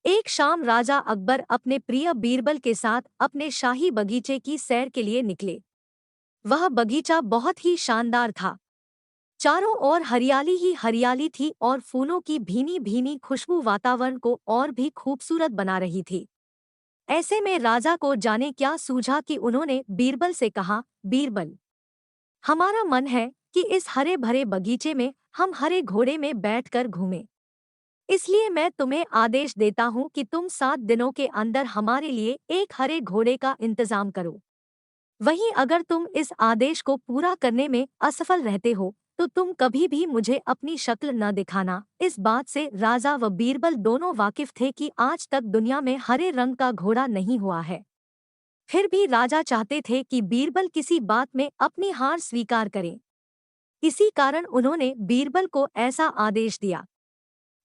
एक शाम राजा अकबर अपने प्रिय बीरबल के साथ अपने शाही बगीचे की सैर के लिए निकले। वह बगीचा बहुत ही शानदार था। चारों ओर हरियाली ही हरियाली थी और फूलों की भीनी भीनी खुशबू वातावरण को और भी खूबसूरत बना रही थी। ऐसे में राजा को जाने क्या सूझा कि उन्होंने बीरबल से कहा, बीरबल, हमारा मन है कि इस हरे भरे बगीचे में हम हरे घोड़े में बैठकर घूमें। इसलिए मैं तुम्हें आदेश देता हूँ कि तुम 7 दिनों के अंदर हमारे लिए एक हरे घोड़े का इंतजाम करो। वहीं अगर तुम इस आदेश को पूरा करने में असफल रहते हो तो तुम कभी भी मुझे अपनी शक्ल न दिखाना। इस बात से राजा व बीरबल दोनों वाकिफ थे कि आज तक दुनिया में हरे रंग का घोड़ा नहीं हुआ है। फिर भी राजा चाहते थे कि बीरबल किसी बात में अपनी हार स्वीकार करें। इसी कारण उन्होंने बीरबल को ऐसा आदेश दिया।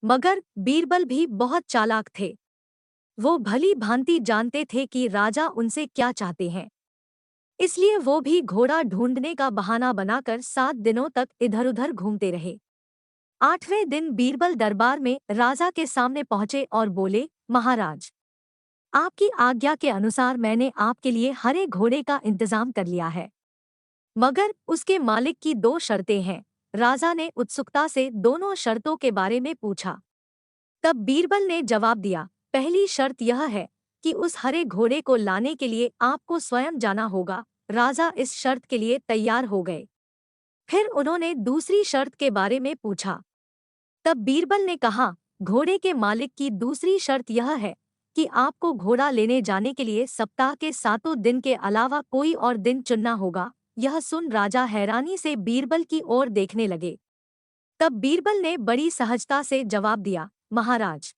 मगर बीरबल भी बहुत चालाक थे। वो भली भांति जानते थे कि राजा उनसे क्या चाहते हैं। इसलिए वो भी घोड़ा ढूंढने का बहाना बनाकर 7 दिनों तक इधर-उधर घूमते रहे। 8वें दिन बीरबल दरबार में राजा के सामने पहुंचे और बोले, महाराज, आपकी आज्ञा के अनुसार मैंने आपके लिए हरे घोड़े का इंतजाम कर लिया है। मगर उसके मालिक की 2 शर्तें हैं। राजा ने उत्सुकता से दोनों शर्तों के बारे में पूछा। तब बीरबल ने जवाब दिया, पहली शर्त यह है कि उस हरे घोड़े को लाने के लिए आपको स्वयं जाना होगा। राजा इस शर्त के लिए तैयार हो गए। फिर उन्होंने दूसरी शर्त के बारे में पूछा। तब बीरबल ने कहा, घोड़े के मालिक की दूसरी शर्त यह है कि आपको घोड़ा लेने जाने के लिए सप्ताह के 7 दिन के अलावा कोई और दिन चुनना होगा। यह सुन राजा हैरानी से बीरबल की ओर देखने लगे। तब बीरबल ने बड़ी सहजता से जवाब दिया, महाराज,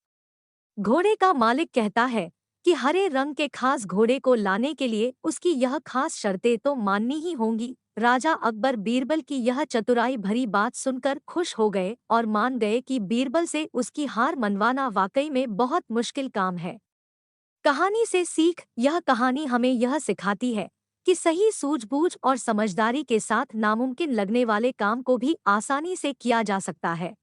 घोड़े का मालिक कहता है कि हरे रंग के खास घोड़े को लाने के लिए उसकी यह खास शर्तें तो माननी ही होंगी। राजा अकबर बीरबल की यह चतुराई भरी बात सुनकर खुश हो गए और मान गए कि बीरबल से उसकी हार मनवाना वाकई में बहुत मुश्किल काम है। कहानी से सीख, यह कहानी हमें यह सिखाती है कि सही सूझबूझ और समझदारी के साथ नामुमकिन लगने वाले काम को भी आसानी से किया जा सकता है।